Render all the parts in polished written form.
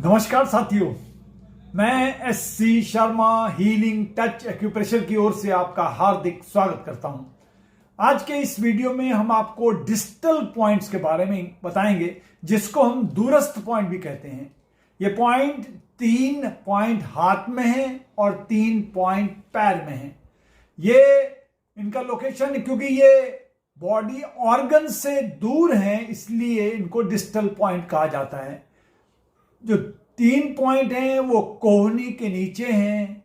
नमस्कार साथियों, मैं SC Sharma healing touch acupressure की ओर से आपका हार्दिक स्वागत करता हूं। आज के इस वीडियो में हम आपको डिस्टल पॉइंट्स के बारे में बताएंगे, जिसको हम दूरस्थ पॉइंट भी कहते हैं। ये पॉइंट 3 पॉइंट हाथ में है और 3 पॉइंट पैर में है। ये इनका लोकेशन, क्योंकि ये बॉडी ऑर्गन से दूर हैं, इसलिए इनको डिस्टल पॉइंट कहा जाता है। जो 3 पॉइंट हैं वो कोहनी के नीचे हैं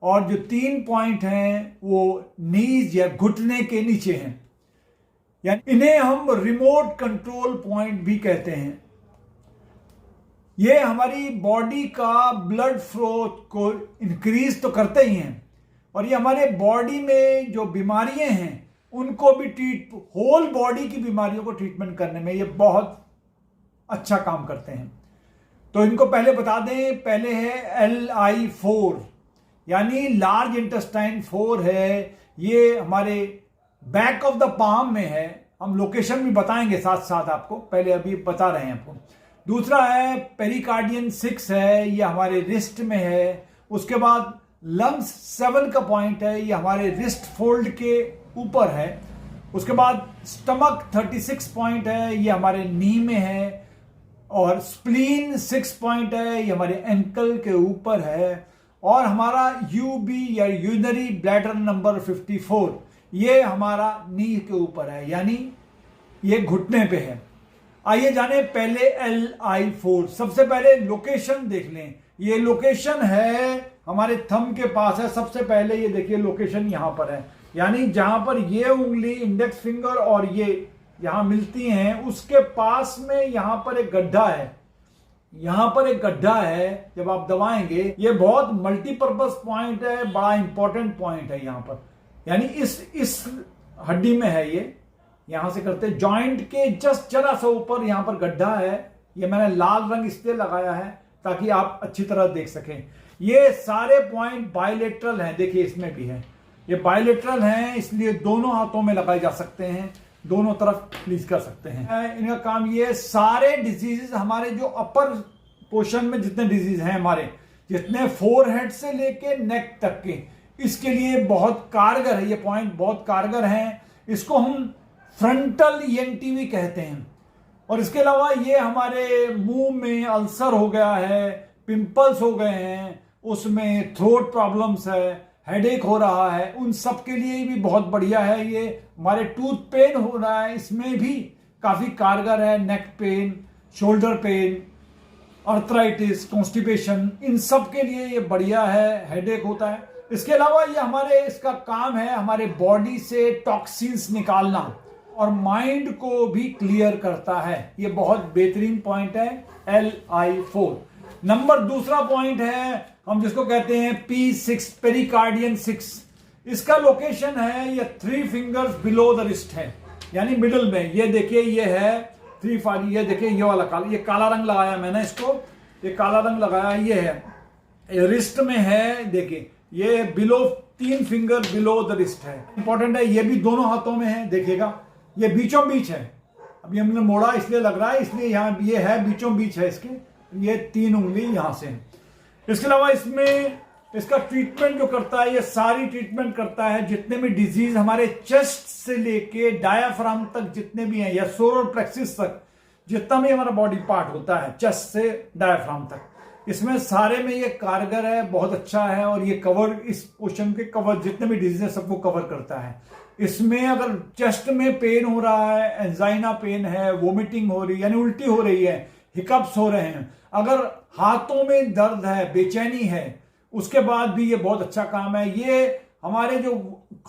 और जो 3 पॉइंट हैं वो नीज या घुटने के नीचे हैं। यानी इन्हें हम रिमोट कंट्रोल पॉइंट भी कहते हैं। ये हमारी बॉडी का ब्लड फ्लो को इंक्रीज तो करते ही हैं और ये हमारे बॉडी में जो बीमारियां हैं उनको भी होल बॉडी की बीमारियों को ट्रीटमेंट करने में ये बहुत अच्छा काम करते हैं। तो इनको पहले बता दें। पहले है LI4, यानी लार्ज इंटेस्टाइन 4 है। ये हमारे बैक ऑफ द पाम में है। हम लोकेशन भी बताएंगे साथ साथ आपको, पहले अभी बता रहे हैं आपको। दूसरा है पेरिकार्डियन 6 है, ये हमारे रिस्ट में है। उसके बाद लंग्स 7 का पॉइंट है, ये हमारे रिस्ट फोल्ड के ऊपर है। उसके बाद स्टमक 36 पॉइंट है, ये हमारे नी में है। और स्प्लीन 6 पॉइंट है, ये हमारे एंकल के ऊपर है। और हमारा UB या यूरिनरी ब्लैडर नंबर 54, ये हमारा नी के ऊपर है, यानी ये घुटने पे है। आइए जाने पहले LI4। सबसे पहले लोकेशन देख लें। ये लोकेशन है हमारे थंब के पास है। सबसे पहले ये देखिए लोकेशन यहां पर है, यानी जहां पर ये उंगली इंडेक्स फिंगर और ये यहां मिलती हैं, उसके पास में यहां पर एक गड्ढा है। यहां पर एक गड्ढा है, जब आप दबाएंगे ये बहुत मल्टीपर्पज पॉइंट है, बड़ा इंपॉर्टेंट पॉइंट है यहां पर। यानी इस हड्डी में है ये। यहां से करते जॉइंट के जस्ट जरा सा ऊपर यहां पर गड्ढा है। ये मैंने लाल रंग इसलिए लगाया है ताकि आप अच्छी तरह देख सकें। ये सारे पॉइंट बायलेटरल हैं। देखिए इसमें भी है, ये बायलेटरल हैं, इसलिए दोनों हाथों में लगाए जा सकते हैं, दोनों तरफ प्लीज कर सकते हैं। इनका काम ये सारे डिजीजेस हमारे जो अपर पोर्शन में जितने डिजीज हैं हमारे, जितने फोरहेड से लेके नेक तक के, इसके लिए बहुत कारगर है। ये पॉइंट बहुत कारगर हैं। इसको हम फ्रंटल ENT भी कहते हैं। और इसके अलावा ये हमारे मुंह में अल्सर हो गया है, पिंपल्स हो गए हैं, उसमें थ्रोट प्रॉब्लम्स है, हेडेक हो रहा है, उन सब के लिए भी बहुत बढ़िया है। ये हमारे टूथ पेन हो रहा है, इसमें भी काफी कारगर है। Neck pain, shoulder pain, arthritis, constipation, इन सब के लिए ये बढ़िया है। हेडेक होता है। इसके अलावा ये इसका काम है हमारे बॉडी से टॉक्सिन्स निकालना और माइंड को भी क्लियर करता है। ये बहुत बेहतरीन पॉइंट है LI4। नंबर दूसरा पॉइंट है हम जिसको कहते हैं P6, पेरिकार्डियन 6। इसका लोकेशन है, ये 3 फिंगर्स बिलो द रिस्ट है, यानी मिडिल में। ये देखिए ये है 3 फाली। ये देखिए ये वाला काला, ये काला रंग लगाया मैंने इसको, ये काला रंग लगाया। ये है, ये रिस्ट में है। देखिए ये below 3 finger below the wrist है। इंपॉर्टेंट है। ये भी दोनों हाथों में है, देखिएगा ये बीचों बीच है। अभी हमने मोड़ा इसलिए लग रहा है, इसलिए यहां ये है बीचों बीच है इसके। ये 3 उंगली यहां से है। इसके अलावा इसमें इसका ट्रीटमेंट जो करता है, ये सारी ट्रीटमेंट करता है जितने भी डिजीज हमारे चेस्ट से लेके डायाफ्राम तक जितने भी हैं, या सोलर प्लेक्सिस तक जितना भी हमारा बॉडी पार्ट होता है, चेस्ट से डायाफ्राम तक, इसमें सारे में ये कारगर है, बहुत अच्छा है। और ये कवर, इस पोर्शन के कवर जितने भी डिजीज है सबको कवर करता है। इसमें अगर चेस्ट में पेन हो रहा है, एंजाइना पेन है, वोमिटिंग हो रही है, यानी उल्टी हो रही है, हिकअप्स हो रहे हैं, अगर हाथों में दर्द है, बेचैनी है, उसके बाद भी ये बहुत अच्छा काम है। ये हमारे जो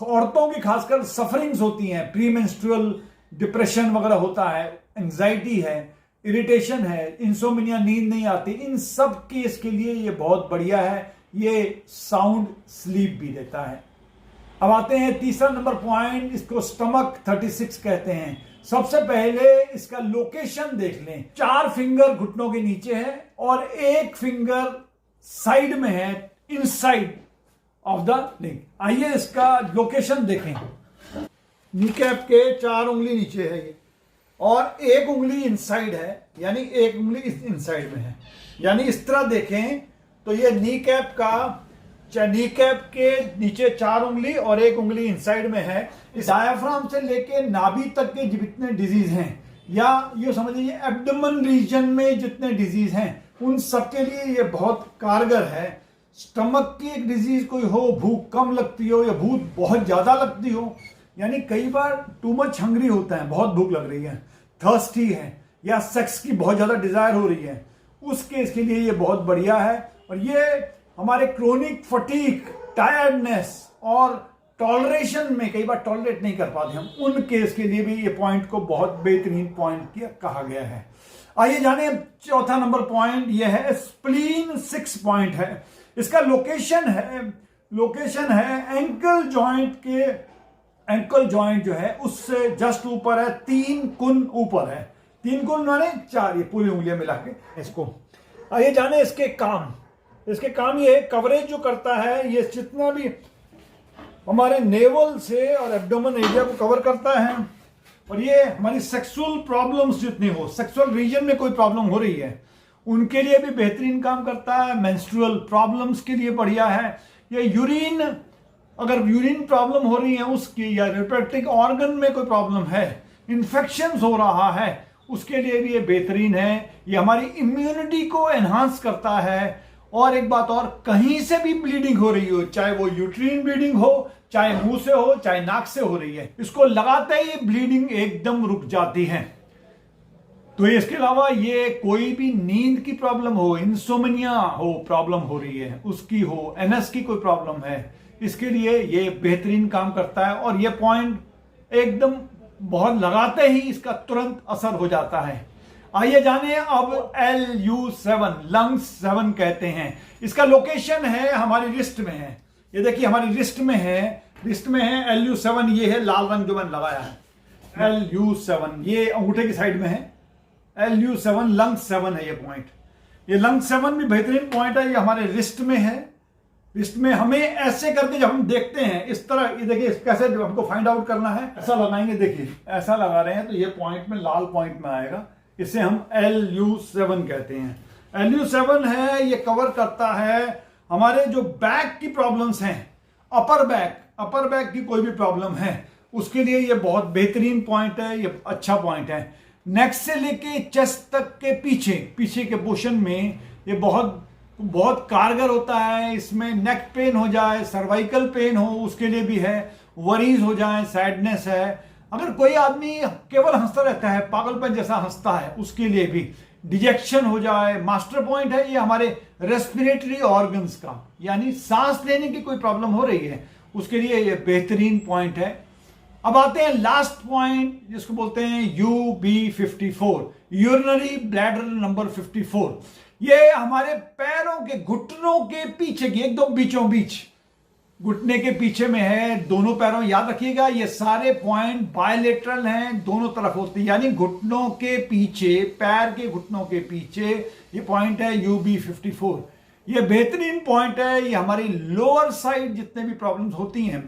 औरतों की खासकर सफरिंग्स होती हैं, प्रीमेंस्ट्रुअल डिप्रेशन वगैरह होता है, एंजाइटी है, इरिटेशन है, इंसोमिनिया, नींद नहीं आती, इन सब केस के लिए ये बहुत बढ़िया है। ये साउंड स्लीप भी देता है। अब आते हैं तीसरा नंबर पॉइंट, इसको स्टमक 36 कहते हैं। सबसे पहले इसका लोकेशन देख लें। 4 फिंगर घुटनों के नीचे है और 1 फिंगर साइड में है, इनसाइड ऑफ द नेक। आइए इसका लोकेशन देखें। नी कैप के 4 उंगली नीचे है ये, और एक उंगली इनसाइड है, यानी एक उंगली इनसाइड में है। यानी इस तरह देखें तो ये नी कैप के नीचे 4 उंगली और एक उंगली इनसाइड में है। इस डायाफ्राम से लेके नाभि तक के जितने डिजीज हैं, या ये समझ लीजिए एब्डोमेन रीजन में जितने डिजीज हैं, उन सबके लिए ये बहुत कारगर है। स्टमक की एक डिजीज कोई हो, भूख कम लगती हो या भूख बहुत ज्यादा लगती हो, यानी कई बार टू मच हंग्री होता है, बहुत भूख लग रही है, थर्स्टी है, या सेक्स की बहुत ज्यादा डिजायर हो रही है, उस केस के लिए ये बहुत बढ़िया है। और ये हमारे क्रोनिक फटीक, टायर्डनेस और टॉलरेशन में कई बार टॉलरेट नहीं कर पाते हम, उन केस के लिए भी ये पॉइंट को बहुत बेहतरीन पॉइंट कहा गया है। आइए जाने चौथा नंबर पॉइंट, ये है स्प्लीन 6 पॉइंट है। इसका लोकेशन है एंकल जॉइंट जो है उससे जस्ट ऊपर है, 3 कुन ऊपर है। 3 कुन माने 4, ये पूरी उंगलियां मिला के इसको। आइए जाने इसके काम ये कवरेज जो करता है, ये जितना भी हमारे नेवल से और एब्डोमेन एरिया को कवर करता है। और ये हमारी सेक्सुअल प्रॉब्लम्स जितनी हो, सेक्सुअल रीजन में कोई प्रॉब्लम हो रही है, उनके लिए भी बेहतरीन काम करता है। मेंस्ट्रुअल प्रॉब्लम्स के लिए बढ़िया है। ये अगर यूरिन प्रॉब्लम हो रही है उसकी, या रिप्रोडक्टिव ऑर्गन में कोई प्रॉब्लम है, इन्फेक्शन हो रहा है, उसके लिए भी ये बेहतरीन है। ये हमारी इम्यूनिटी को एनहांस करता है। और एक बात और, कहीं से भी ब्लीडिंग हो रही हो, चाहे वो यूट्रीन ब्लीडिंग हो, चाहे मुंह से हो, चाहे नाक से हो रही है, इसको लगाते ही ब्लीडिंग एकदम रुक जाती है। तो इसके अलावा ये कोई भी नींद की प्रॉब्लम हो, इंसोमनिया हो, प्रॉब्लम हो रही है उसकी हो, एनएस की कोई प्रॉब्लम है, इसके लिए ये बेहतरीन काम करता है। और ये पॉइंट एकदम बहुत लगाते ही इसका तुरंत असर हो जाता है। आइए जाने अब LU7, लंग्स 7 कहते हैं। इसका लोकेशन है हमारी रिस्ट में है। ये देखिए हमारी रिस्ट में है LU7, ये है लाल रंग जो मैंने लगाया है, LU7 ये अंगूठे की साइड में है। LU7 लंग्स 7 है ये पॉइंट। ये लंग्स 7 भी बेहतरीन पॉइंट है। ये हमारे रिस्ट में है। रिस्ट में हमें ऐसे करके जब हम देखते हैं इस तरह, ये देखिए कैसे हमको फाइंड आउट करना है, ऐसा लगाएंगे, देखिए ऐसा लगा रहे हैं तो ये पॉइंट में लाल पॉइंट में आएगा, इसे हम LU7 कहते हैं। LU7 है, ये कवर करता है हमारे जो बैक की प्रॉब्लम्स हैं, अपर बैक की कोई भी प्रॉब्लम है उसके लिए ये बहुत बेहतरीन पॉइंट है, ये अच्छा पॉइंट है। नेक से लेके चेस्ट तक के पीछे के पोर्शन में ये बहुत कारगर होता है। इसमें नेक पेन हो जाए, सर्वाइकल पेन हो, उसके लिए भी है। वरीज हो जाए, सैडनेस है, अगर कोई आदमी केवल हंसता रहता है, पागलपन जैसा हंसता है, उसके लिए भी डिजेक्शन हो जाए। मास्टर पॉइंट है ये हमारे रेस्पिरेटरी ऑर्गन्स का, यानी सांस लेने की कोई प्रॉब्लम हो रही है उसके लिए ये बेहतरीन पॉइंट है। अब आते हैं लास्ट पॉइंट जिसको बोलते हैं UB54, यूरिनरी ब्लैडर नंबर 54। ये हमारे पैरों के घुटनों के पीछे की एकदम बीचों बीच, घुटने के पीछे में है। दोनों पैरों, याद रखिएगा ये सारे पॉइंट बायलेटरल हैं, दोनों तरफ होती है, यानी घुटनों के पीछे, पैर के घुटनों के पीछे ये पॉइंट है UB54। ये बेहतरीन पॉइंट है। ये हमारी लोअर साइड जितने भी प्रॉब्लम्स होती हैं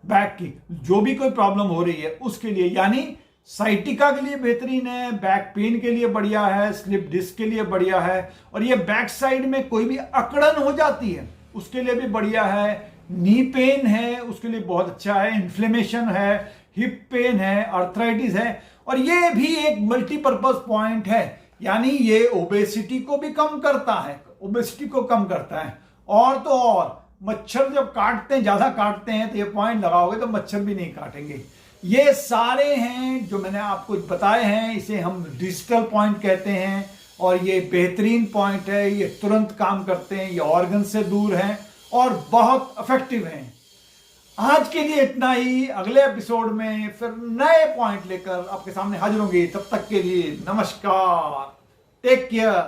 बैक की, जो भी कोई प्रॉब्लम हो रही है उसके लिए, यानी साइटिका के लिए बेहतरीन है, बैक पेन के लिए बढ़िया है, स्लिप डिस्क के लिए बढ़िया है, और ये बैक साइड में कोई भी अकड़न हो जाती है उसके लिए भी बढ़िया है। नी पेन है उसके लिए बहुत अच्छा है, इन्फ्लेमेशन है, हिप पेन है, आर्थराइटिस है। और ये भी एक मल्टीपर्पज पॉइंट है, यानी ये ओबेसिटी को भी कम करता है, और तो और मच्छर जब काटते हैं, ज्यादा काटते हैं, तो ये पॉइंट लगाओगे तो मच्छर भी नहीं काटेंगे। ये सारे हैं जो मैंने आपको बताए हैं, इसे हम डिजिटल पॉइंट कहते हैं। और ये बेहतरीन पॉइंट है, ये तुरंत काम करते हैं, ये ऑर्गन से दूर हैं और बहुत इफेक्टिव हैं। आज के लिए इतना ही। अगले एपिसोड में फिर नए पॉइंट लेकर आपके सामने हाजिर होंगे। तब तक के लिए नमस्कार, टेक केयर।